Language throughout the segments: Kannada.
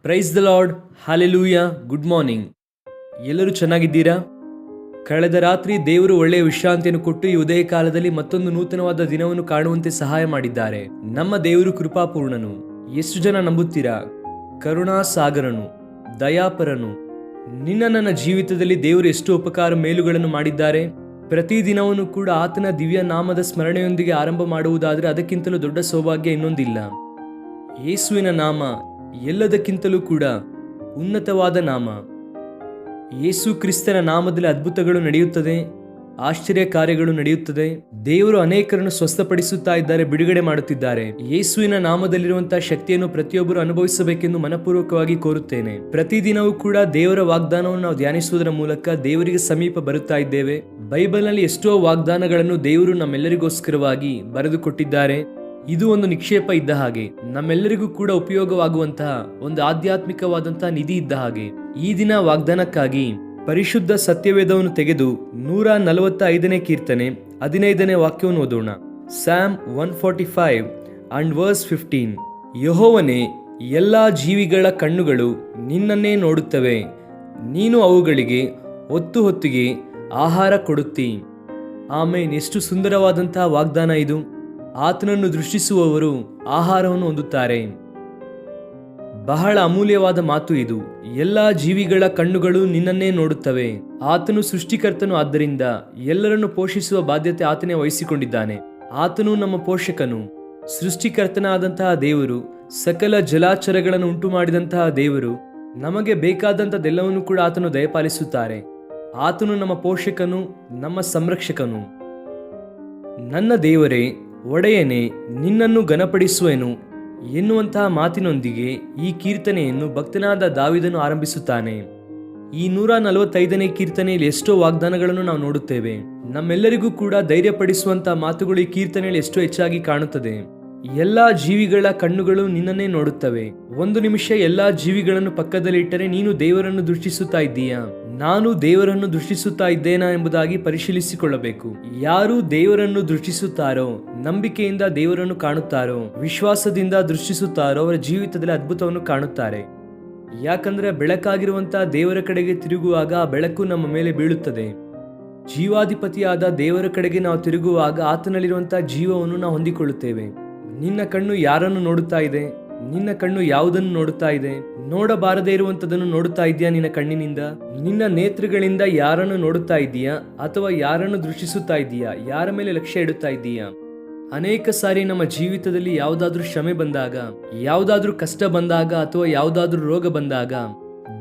Praise the lord, hallelujah, good morning. ಎಲ್ಲರೂ ಚೆನ್ನಾಗಿದ್ದೀರಾ? ಕಳೆದ ರಾತ್ರಿ ದೇವರು ಒಳ್ಳೆಯ ವಿಶ್ರಾಂತಿಯನ್ನು ಕೊಟ್ಟು ಈ ಉದಯ ಕಾಲದಲ್ಲಿ ಮತ್ತೊಂದು ನೂತನವಾದ ದಿನವನ್ನು ಕಾಣುವಂತೆ ಸಹಾಯ ಮಾಡಿದ್ದಾರೆ. ನಮ್ಮ ದೇವರು ಕೃಪಾಪೂರ್ಣನು. ಎಷ್ಟು ಜನ ನಂಬುತ್ತೀರಾ? ಕರುಣಾಸಾಗರನು, ದಯಾಪರನು. ನನ್ನ ಜೀವಿತದಲ್ಲಿ ದೇವರು ಎಷ್ಟು ಉಪಕಾರ ಮೇಲುಗಳನ್ನು ಮಾಡಿದ್ದಾರೆ. ಪ್ರತಿದಿನವನ್ನು ಕೂಡ ಆತನ ದಿವ್ಯ ನಾಮದ ಸ್ಮರಣೆಯೊಂದಿಗೆ ಆರಂಭ ಮಾಡುವುದಾದರೆ ಅದಕ್ಕಿಂತಲೂ ದೊಡ್ಡ ಸೌಭಾಗ್ಯ ಇನ್ನೊಂದಿಲ್ಲ. ಯೇಸುವಿನ ನಾಮ ಎಲ್ಲದಕ್ಕಿಂತಲೂ ಕೂಡ ಉನ್ನತವಾದ ನಾಮ. ಯೇಸು ಕ್ರಿಸ್ತನ ನಾಮದಲ್ಲಿ ಅದ್ಭುತಗಳು ನಡೆಯುತ್ತದೆ, ಆಶ್ಚರ್ಯ ಕಾರ್ಯಗಳು ನಡೆಯುತ್ತದೆ. ದೇವರು ಅನೇಕರನ್ನು ಸ್ವಸ್ಥಪಡಿಸುತ್ತಾ ಇದ್ದಾರೆ, ಬಿಡುಗಡೆ ಮಾಡುತ್ತಿದ್ದಾರೆ. ಯೇಸುವಿನ ನಾಮದಲ್ಲಿರುವಂತಹ ಶಕ್ತಿಯನ್ನು ಪ್ರತಿಯೊಬ್ಬರು ಅನುಭವಿಸಬೇಕೆಂದು ಮನಪೂರ್ವಕವಾಗಿ ಕೋರುತ್ತೇನೆ. ಪ್ರತಿದಿನವೂ ಕೂಡ ದೇವರ ವಾಗ್ದಾನವನ್ನು ನಾವು ಧ್ಯಾನಿಸುವುದರ ಮೂಲಕ ದೇವರಿಗೆ ಸಮೀಪ ಬರುತ್ತಾ ಇದ್ದೇವೆ. ಬೈಬಲ್ನಲ್ಲಿ ಎಷ್ಟೋ ವಾಗ್ದಾನಗಳನ್ನು ದೇವರು ನಮ್ಮೆಲ್ಲರಿಗೋಸ್ಕರವಾಗಿ ಬರೆದುಕೊಟ್ಟಿದ್ದಾರೆ. ಇದು ಒಂದು ನಿಕ್ಷೇಪ ಇದ್ದ ಹಾಗೆ, ನಮ್ಮೆಲ್ಲರಿಗೂ ಕೂಡ ಉಪಯೋಗವಾಗುವಂತಹ ಒಂದು ಆಧ್ಯಾತ್ಮಿಕವಾದಂತಹ ನಿಧಿ ಇದ್ದ ಹಾಗೆ. ಈ ದಿನ ವಾಗ್ದಾನಕ್ಕಾಗಿ ಪರಿಶುದ್ಧ ಸತ್ಯವೇದವನ್ನು ತೆಗೆದು 145ನೇ ಕೀರ್ತನೆ 15ನೇ ವಾಕ್ಯವನ್ನು ಓದೋಣ. Sam 145 and verse 15. ಯೆಹೋವನೇ, ಎಲ್ಲಾ ಜೀವಿಗಳ ಕಣ್ಣುಗಳು ನಿನ್ನನ್ನೇ ನೋಡುತ್ತವೆ, ನೀನು ಅವುಗಳಿಗೆ ಹೊತ್ತು ಹೊತ್ತಿಗೆ ಆಹಾರ ಕೊಡುತ್ತಿ. ಆಮೇನ್. ಎಷ್ಟು ಸುಂದರವಾದಂತಹ ವಾಗ್ದಾನ ಇದು. ಆತನನ್ನು ದೃಷ್ಟಿಸುವವರು ಆಹಾರವನ್ನು ಹೊಂದುತ್ತಾರೆ. ಬಹಳ ಅಮೂಲ್ಯವಾದ ಮಾತು ಇದು. ಎಲ್ಲಾ ಜೀವಿಗಳ ಕಣ್ಣುಗಳು ನಿನ್ನನ್ನೇ ನೋಡುತ್ತವೆ. ಆತನು ಸೃಷ್ಟಿಕರ್ತನು, ಆದ್ದರಿಂದ ಎಲ್ಲರನ್ನು ಪೋಷಿಸುವ ಬಾಧ್ಯತೆ ಆತನೇ ವಹಿಸಿಕೊಂಡಿದ್ದಾನೆ. ಆತನು ನಮ್ಮ ಪೋಷಕನು. ಸೃಷ್ಟಿಕರ್ತನಾದಂತಹ ದೇವರು, ಸಕಲ ಜಲಾಚರಗಳನ್ನು ಉಂಟು ಮಾಡಿದಂತಹ ದೇವರು, ನಮಗೆ ಬೇಕಾದಂಥದ್ದೆಲ್ಲವನ್ನು ಕೂಡ ಆತನು ದಯಪಾಲಿಸುತ್ತಾರೆ. ಆತನು ನಮ್ಮ ಪೋಷಕನು, ನಮ್ಮ ಸಂರಕ್ಷಕನು. ನನ್ನ ದೇವರೇ, ಒಡೆಯನೇ, ನಿನ್ನನ್ನು ಘನಪಡಿಸುವೆನು ಎನ್ನುವಂತಹ ಮಾತಿನೊಂದಿಗೆ ಈ ಕೀರ್ತನೆಯನ್ನು ಭಕ್ತನಾದ ದಾವಿದನು ಆರಂಭಿಸುತ್ತಾನೆ. ಈ 145ನೇ ಕೀರ್ತನೆಯಲ್ಲಿ ಎಷ್ಟೋ ವಾಗ್ದಾನಗಳನ್ನು ನಾವು ನೋಡುತ್ತೇವೆ. ನಮ್ಮೆಲ್ಲರಿಗೂ ಕೂಡ ಧೈರ್ಯಪಡಿಸುವಂತಹ ಮಾತುಗಳು ಈ ಕೀರ್ತನೆಯಲ್ಲಿ ಎಷ್ಟೋ ಹೆಚ್ಚಾಗಿ ಕಾಣುತ್ತದೆ. ಎಲ್ಲಾ ಜೀವಿಗಳ ಕಣ್ಣುಗಳು ನಿನ್ನನ್ನೇ ನೋಡುತ್ತವೆ. ಒಂದು ನಿಮಿಷ ಎಲ್ಲಾ ಜೀವಿಗಳನ್ನು ಪಕ್ಕದಲ್ಲಿ ಇಟ್ಟರೆ ನೀನು ದೇವರನ್ನು ದೃಷ್ಟಿಸುತ್ತಾ ಇದ್ದೀಯಾ? ನಾನು ದೇವರನ್ನು ದೃಷ್ಟಿಸುತ್ತಾ ಇದ್ದೇನಾ ಎಂಬುದಾಗಿ ಪರಿಶೀಲಿಸಿಕೊಳ್ಳಬೇಕು. ಯಾರು ದೇವರನ್ನು ದೃಷ್ಟಿಸುತ್ತಾರೋ, ನಂಬಿಕೆಯಿಂದ ದೇವರನ್ನು ಕಾಣುತ್ತಾರೋ, ವಿಶ್ವಾಸದಿಂದ ದೃಷ್ಟಿಸುತ್ತಾರೋ, ಅವರ ಜೀವಿತದಲ್ಲಿ ಅದ್ಭುತವನ್ನು ಕಾಣುತ್ತಾರೆ. ಯಾಕಂದ್ರೆ ಬೆಳಕಾಗಿರುವಂತಹ ದೇವರ ಕಡೆಗೆ ತಿರುಗುವಾಗ ಆ ಬೆಳಕು ನಮ್ಮ ಮೇಲೆ ಬೀಳುತ್ತದೆ. ಜೀವಾಧಿಪತಿಯಾದ ದೇವರ ಕಡೆಗೆ ನಾವು ತಿರುಗುವಾಗ ಆತನಲ್ಲಿರುವಂತಹ ಜೀವವನ್ನು ನಾವು ಹೊಂದಿಕೊಳ್ಳುತ್ತೇವೆ. ನಿನ್ನ ಕಣ್ಣು ಯಾರನ್ನು ನೋಡುತ್ತಾ ಇದೆ? ನಿನ್ನ ಕಣ್ಣು ಯಾವುದನ್ನು ನೋಡುತ್ತಾ ಇದೆ? ನೋಡಬಾರದೇ ಇರುವಂತದನ್ನು ನೋಡುತ್ತಾ ಇದೆಯಾ ನಿನ್ನ ಕಣ್ಣಿನಿಂದ? ನಿನ್ನ ನೇತ್ರಗಳಿಂದ ಯಾರನ್ನು ನೋಡುತ್ತಾ ಇದೀಯಾ ಅಥವಾ ಯಾರನ್ನು ದೃಷ್ಟಿಸುತ್ತಾ ಇದೀಯಾ? ಯಾರ ಮೇಲೆ ಲಕ್ಷ್ಯ ಇಡುತ್ತಾ ಇದೀಯಾ? ಅನೇಕ ಸಾರಿ ನಮ್ಮ ಜೀವಿತದಲ್ಲಿ ಯಾವುದಾದ್ರೂ ಶ್ರಮೆ ಬಂದಾಗ, ಯಾವುದಾದ್ರೂ ಕಷ್ಟ ಬಂದಾಗ ಅಥವಾ ಯಾವುದಾದ್ರೂ ರೋಗ ಬಂದಾಗ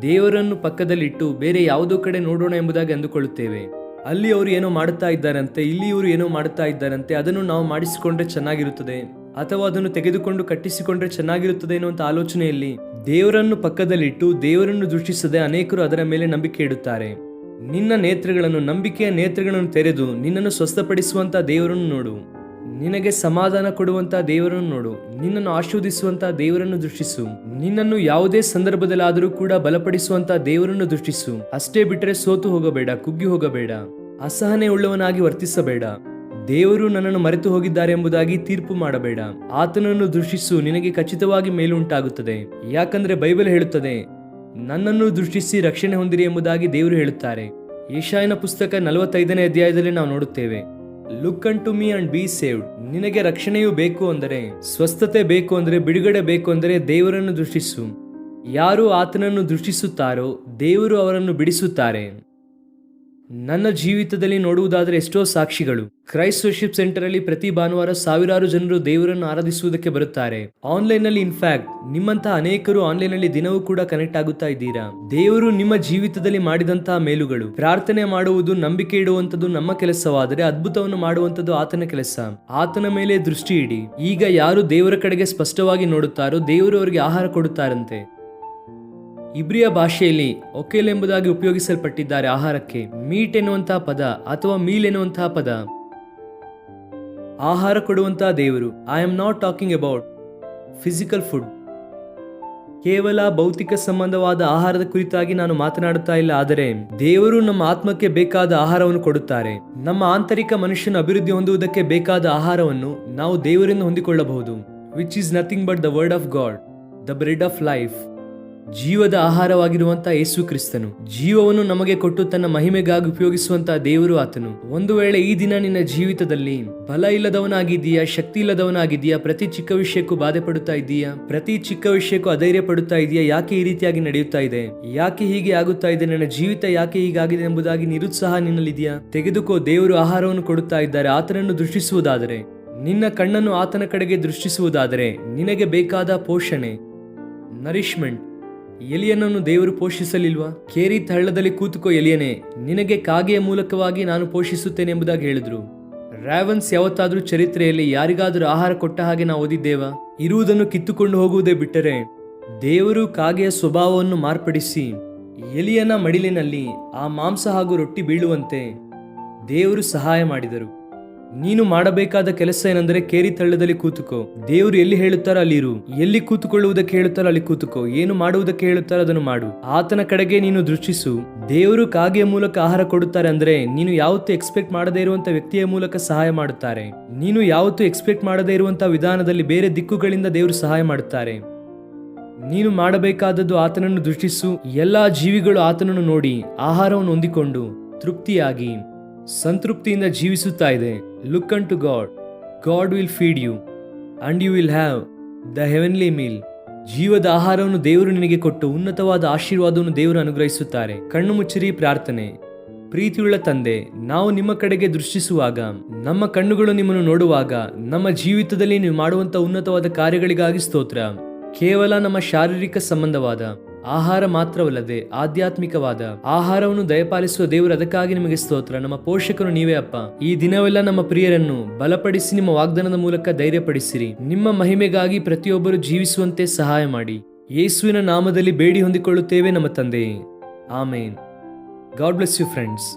ದೇವರನ್ನು ಪಕ್ಕದಲ್ಲಿಟ್ಟು ಬೇರೆ ಯಾವುದೋ ಕಡೆ ನೋಡೋಣ ಎಂಬುದಾಗಿ ಅಂದುಕೊಳ್ಳುತ್ತೇವೆ. ಅಲ್ಲಿ ಅವರು ಏನೋ ಮಾಡುತ್ತಾ ಇದ್ದಾರಂತೆ, ಇಲ್ಲಿ ಇವರು ಏನೋ ಮಾಡುತ್ತಾ ಇದ್ದಾರಂತೆ, ಅದನ್ನು ನಾವು ಮಾಡಿಸಿಕೊಂಡ್ರೆ ಚೆನ್ನಾಗಿರುತ್ತದೆ ಅಥವಾ ಅದನ್ನು ತೆಗೆದುಕೊಂಡು ಕಟ್ಟಿಸಿಕೊಂಡ್ರೆ ಚೆನ್ನಾಗಿರುತ್ತದೆ ಎನ್ನುವಂತ ಆಲೋಚನೆಯಲ್ಲಿ ದೇವರನ್ನು ಪಕ್ಕದಲ್ಲಿಟ್ಟು ದೇವರನ್ನು ದೃಷ್ಟಿಸದೆ ಅನೇಕರು ಅದರ ಮೇಲೆ ನಂಬಿಕೆ ಇಡುತ್ತಾರೆ. ನಿನ್ನ ನೇತ್ರಗಳನ್ನು, ನಂಬಿಕೆಯ ನೇತ್ರಗಳನ್ನು ತೆರೆದು ನಿನ್ನನ್ನು ಸ್ವಸ್ಥಪಡಿಸುವಂತ ದೇವರನ್ನು ನೋಡು. ನಿನಗೆ ಸಮಾಧಾನ ಕೊಡುವಂತ ದೇವರನ್ನು ನೋಡು. ನಿನ್ನನ್ನು ಆಶೀರ್ವದಿಸುವಂತ ದೇವರನ್ನು ದೃಷ್ಟಿಸು. ನಿನ್ನನ್ನು ಯಾವುದೇ ಸಂದರ್ಭದಲ್ಲಾದರೂ ಕೂಡ ಬಲಪಡಿಸುವಂತ ದೇವರನ್ನು ದೃಷ್ಟಿಸು. ಅಷ್ಟೇ ಬಿಟ್ಟರೆ ಸೋತು ಹೋಗಬೇಡ, ಕುಗ್ಗಿ ಹೋಗಬೇಡ, ಅಸಹನೆ ಉಳ್ಳವನಾಗಿ ವರ್ತಿಸಬೇಡ. ದೇವರು ನನ್ನನ್ನು ಮರೆತು ಹೋಗಿದ್ದಾರೆ ಎಂಬುದಾಗಿ ತೀರ್ಪು ಮಾಡಬೇಡ. ಆತನನ್ನು ದೃಷ್ಟಿಸು, ನಿನಗೆ ಖಚಿತವಾಗಿ ಮೇಲುಂಟಾಗುತ್ತದೆ. ಯಾಕಂದ್ರೆ ಬೈಬಲ್ ಹೇಳುತ್ತದೆ, ನನ್ನನ್ನು ದೃಷ್ಟಿಸಿ ರಕ್ಷಣೆ ಹೊಂದಿರಿ ಎಂಬುದಾಗಿ ದೇವರು ಹೇಳುತ್ತಾರೆ. ಯೆಶಾಯನ ಪುಸ್ತಕ 45ನೇ ಅಧ್ಯಾಯದಲ್ಲಿ ನಾವು ನೋಡುತ್ತೇವೆ, look unto me and be saved. ನಿನಗೆ ರಕ್ಷಣೆಯು ಬೇಕು ಅಂದರೆ, ಸ್ವಸ್ಥತೆ ಬೇಕು ಅಂದರೆ, ಬಿಡುಗಡೆ ಬೇಕು ಅಂದರೆ ದೇವರನ್ನು ದೃಷ್ಟಿಸು. ಯಾರು ಆತನನ್ನು ದೃಷ್ಟಿಸುತ್ತಾರೋ ದೇವರು ಅವರನ್ನು ಬಿಡಿಸುತ್ತಾರೆ. ನನ್ನ ಜೀವಿತದಲ್ಲಿ ನೋಡುವುದಾದರೆ ಎಷ್ಟೋ ಸಾಕ್ಷಿಗಳು. ಕ್ರೈಸ್ಟ್ ವರ್ಶಿಪ್ ಸೆಂಟರ್ ಅಲ್ಲಿ ಪ್ರತಿ ಭಾನುವಾರ ಸಾವಿರಾರು ಜನರು ದೇವರನ್ನು ಆರಾಧಿಸುವುದಕ್ಕೆ ಬರುತ್ತಾರೆ. ಆನ್ಲೈನ್ ನಲ್ಲಿ ಇನ್ಫ್ಯಾಕ್ಟ್ ನಿಮ್ಮಂತಹ ಅನೇಕರು ಆನ್ಲೈನ್ ನಲ್ಲಿ ದಿನವೂ ಕೂಡ ಕನೆಕ್ಟ್ ಆಗುತ್ತಾ ಇದ್ದೀರಾ. ದೇವರು ನಿಮ್ಮ ಜೀವಿತದಲ್ಲಿ ಮಾಡಿದಂತಹ ಮೇಲುಗಳು, ಪ್ರಾರ್ಥನೆ ಮಾಡುವುದು, ನಂಬಿಕೆ ಇಡುವಂತದ್ದು ನಮ್ಮ ಕೆಲಸವಾದರೆ ಅದ್ಭುತವನ್ನು ಮಾಡುವಂತದ್ದು ಆತನ ಕೆಲಸ. ಆತನ ಮೇಲೆ ದೃಷ್ಟಿ ಇಡಿ. ಈಗ ಯಾರು ದೇವರ ಕಡೆಗೆ ಸ್ಪಷ್ಟವಾಗಿ ನೋಡುತ್ತಾರೋ ದೇವರು ಅವರಿಗೆ ಆಹಾರ ಕೊಡುತ್ತಾರಂತೆ. ಇಬ್ರಿಯ ಭಾಷೆಯಲ್ಲಿ ಒಕೆಲ್ ಎಂಬುದಾಗಿ ಉಪಯೋಗಿಸಲ್ಪಟ್ಟಿದ್ದಾರೆ ಆಹಾರಕ್ಕೆ. ಮೀಟ್ ಎನ್ನುವಂತಹ ಪದ ಅಥವಾ ಮೀಲ್ ಎನ್ನುವಂತಹ ಪದ. ಆಹಾರ ಕೊಡುವಂತಹ ದೇವರು. I am not talking about physical food. ಕೇವಲ ಭೌತಿಕ ಸಂಬಂಧವಾದ ಆಹಾರದ ಕುರಿತಾಗಿ ನಾನು ಮಾತನಾಡುತ್ತಾ ಇಲ್ಲ, ಆದರೆ ದೇವರು ನಮ್ಮ ಆತ್ಮಕ್ಕೆ ಬೇಕಾದ ಆಹಾರವನ್ನು ಕೊಡುತ್ತಾರೆ. ನಮ್ಮ ಆಂತರಿಕ ಮನುಷ್ಯನ ಅಭಿವೃದ್ಧಿ ಹೊಂದುವುದಕ್ಕೆ ಬೇಕಾದ ಆಹಾರವನ್ನು ನಾವು ದೇವರಿಂದ ಹೊಂದಿಕೊಳ್ಳಬಹುದು. Which is nothing but the word of God, the bread of life. ಜೀವದ ಆಹಾರವಾಗಿರುವಂತಹ ಯೇಸು ಕ್ರಿಸ್ತನು ಜೀವವನ್ನು ನಮಗೆ ಕೊಟ್ಟು ತನ್ನ ಮಹಿಮೆಗಾಗಿ ಉಪಯೋಗಿಸುವಂತಹ ದೇವರು ಆತನು. ಒಂದು ವೇಳೆ ಈ ದಿನ ನಿನ್ನ ಜೀವಿತದಲ್ಲಿ ಬಲ ಇಲ್ಲದವನಾಗಿದ್ದೀಯಾ, ಶಕ್ತಿ ಇಲ್ಲದವನಾಗಿದ್ದೀಯಾ, ಪ್ರತಿ ಚಿಕ್ಕ ವಿಷಯಕ್ಕೂ ಬಾಧೆ ಪಡುತ್ತಾ ಇದ್ದೀಯಾ, ಪ್ರತಿ ಚಿಕ್ಕ ವಿಷಯಕ್ಕೂ ಅಧೈರ್ಯ ಪಡುತ್ತಾ ಇದೆಯಾ, ಯಾಕೆ ಈ ರೀತಿಯಾಗಿ ನಡೆಯುತ್ತಾ ಇದೆ, ಯಾಕೆ ಹೀಗೆ ಆಗುತ್ತಾ ಇದೆ, ನನ್ನ ಜೀವಿತ ಯಾಕೆ ಹೀಗಾಗಿದೆ ಎಂಬುದಾಗಿ ನಿರುತ್ಸಾಹ ನಿನ್ನಲ್ಲಿದೆಯಾ? ತೆಗೆದುಕೋ, ದೇವರು ಆಹಾರವನ್ನು ಕೊಡುತ್ತಾ ಇದ್ದಾರೆ. ಆತನನ್ನು ದೃಷ್ಟಿಸುವುದಾದರೆ, ನಿನ್ನ ಕಣ್ಣನ್ನು ಆತನ ಕಡೆಗೆ ದೃಷ್ಟಿಸುವುದಾದರೆ ನಿನಗೆ ಬೇಕಾದ ಪೋಷಣೆ, ನರಿಶ್ಮೆಂಟ್. ಎಲಿಯನನ್ನು ದೇವರು ಪೋಷಿಸಲಿಲ್ವಾ? ಕೇರಿತ್ ಹಳ್ಳದಲ್ಲಿ ಕೂತುಕೋ ಎಲಿಯನೇ, ನಿನಗೆ ಕಾಗೆಯ ಮೂಲಕವಾಗಿ ನಾನು ಪೋಷಿಸುತ್ತೇನೆ ಎಂಬುದಾಗಿ ಹೇಳಿದ್ರು. ರಾವನ್ಸ್ ಯಾವತ್ತಾದ್ರೂ ಚರಿತ್ರೆಯಲ್ಲಿ ಯಾರಿಗಾದರೂ ಆಹಾರ ಕೊಟ್ಟ ಹಾಗೆ ನಾವು ಓದಿದ್ದೇವಾ? ಇರುವುದನ್ನು ಕಿತ್ತುಕೊಂಡು ಹೋಗುವುದೇ ಬಿಟ್ಟರೆ ದೇವರು ಕಾಗೆಯ ಸ್ವಭಾವವನ್ನು ಮಾರ್ಪಡಿಸಿ ಎಲಿಯನ ಮಡಿಲಿನಲ್ಲಿ ಆ ಮಾಂಸ ಹಾಗೂ ರೊಟ್ಟಿ ಬೀಳುವಂತೆ ದೇವರು ಸಹಾಯ ಮಾಡಿದರು. ನೀನು ಮಾಡಬೇಕಾದ ಕೆಲಸ ಏನೆಂದರೆ ಕೇರಿತ್ ಹಳ್ಳದಲ್ಲಿ ಕೂತುಕೋ. ದೇವರು ಎಲ್ಲಿ ಹೇಳುತ್ತಾರೋ ಅಲ್ಲಿ ಇರು. ಎಲ್ಲಿ ಕೂತುಕೊಳ್ಳುವುದಕ್ಕೆ ಹೇಳುತ್ತಾರೋ ಅಲ್ಲಿ ಕೂತುಕೋ. ಏನು ಮಾಡುವುದಕ್ಕೆ ಹೇಳುತ್ತಾರೋ ಅದನ್ನು ಮಾಡು. ಆತನ ಕಡೆಗೆ ನೀನು ದೃಷ್ಟಿಸು. ದೇವರು ಕಾಗೆಯ ಮೂಲಕ ಆಹಾರ ಕೊಡುತ್ತಾರೆ ಅಂದ್ರೆ ನೀನು ಯಾವತ್ತೂ ಎಕ್ಸ್ಪೆಕ್ಟ್ ಮಾಡದೇ ಇರುವಂತ ವ್ಯಕ್ತಿಯ ಮೂಲಕ ಸಹಾಯ ಮಾಡುತ್ತಾರೆ. ನೀನು ಯಾವತ್ತೂ ಎಕ್ಸ್ಪೆಕ್ಟ್ ಮಾಡದೇ ಇರುವಂತಹ ವಿಧಾನದಲ್ಲಿ ಬೇರೆ ದಿಕ್ಕುಗಳಿಂದ ದೇವರು ಸಹಾಯ ಮಾಡುತ್ತಾರೆ. ನೀನು ಮಾಡಬೇಕಾದದ್ದು ಆತನನ್ನು ದೃಷ್ಟಿಸು. ಎಲ್ಲಾ ಜೀವಿಗಳು ಆತನನ್ನು ನೋಡಿ ಆಹಾರವನ್ನು ಹೊಂದಿಕೊಂಡು ತೃಪ್ತಿಯಾಗಿ ಸಂತೃಪ್ತಿಯಿಂದ ಜೀವಿಸುತ್ತಾ ಇದೆ. Look unto God. God will feed you and you will have the heavenly meal. ಜೀವದ ಆಹಾರವನ್ನು ದೇವರು ನಿನಗೆ ಕೊಟ್ಟು ಉನ್ನತವಾದ ಆಶೀರ್ವಾದವನ್ನು ದೇವರು ಅನುಗ್ರಹಿಸುತ್ತಾರೆ. ಕಣ್ಣು ಮುಚ್ಚಿರಿ, ಪ್ರಾರ್ಥನೆ. ಪ್ರೀತಿಯುಳ್ಳ ತಂದೆ, ನಾವು ನಿಮ್ಮ ಕಡೆಗೆ ದೃಷ್ಟಿಸುವಾಗ, ನಮ್ಮ ಕಣ್ಣುಗಳು ನಿಮ್ಮನ್ನು ನೋಡುವಾಗ, ನಮ್ಮ ಜೀವಿತದಲ್ಲಿ ನೀವು ಮಾಡುವಂತ ಉನ್ನತವಾದ ಕಾರ್ಯಗಳಿಗಾಗಿ ಸ್ತೋತ್ರ. ಕೇವಲ ನಮ್ಮ ಶಾರೀರಿಕ ಸಂಬಂಧವಾದ ಆಹಾರ ಮಾತ್ರವಲ್ಲದೆ ಆಧ್ಯಾತ್ಮಿಕವಾದ ಆಹಾರವನ್ನು ದಯಪಾಲಿಸುವ ದೇವರು, ಅದಕ್ಕಾಗಿ ನಿಮಗೆ ಸ್ತೋತ್ರ. ನಮ್ಮ ಪೋಷಕರು ನೀವೇ ಅಪ್ಪ. ಈ ದಿನವೆಲ್ಲ ನಮ್ಮ ಪ್ರಿಯರನ್ನು ಬಲಪಡಿಸಿ ನಿಮ್ಮ ವಾಗ್ದಾನದ ಮೂಲಕ ಧೈರ್ಯಪಡಿಸಿರಿ. ನಿಮ್ಮ ಮಹಿಮೆಗಾಗಿ ಪ್ರತಿಯೊಬ್ಬರು ಜೀವಿಸುವಂತೆ ಸಹಾಯ ಮಾಡಿ. ಯೇಸುವಿನ ನಾಮದಲ್ಲಿ ಬೇಡಿ ಹೊಂದಿಕೊಳ್ಳುತ್ತೇವೆ ನಮ್ಮ ತಂದೆಯೇ, amen. God bless you friends.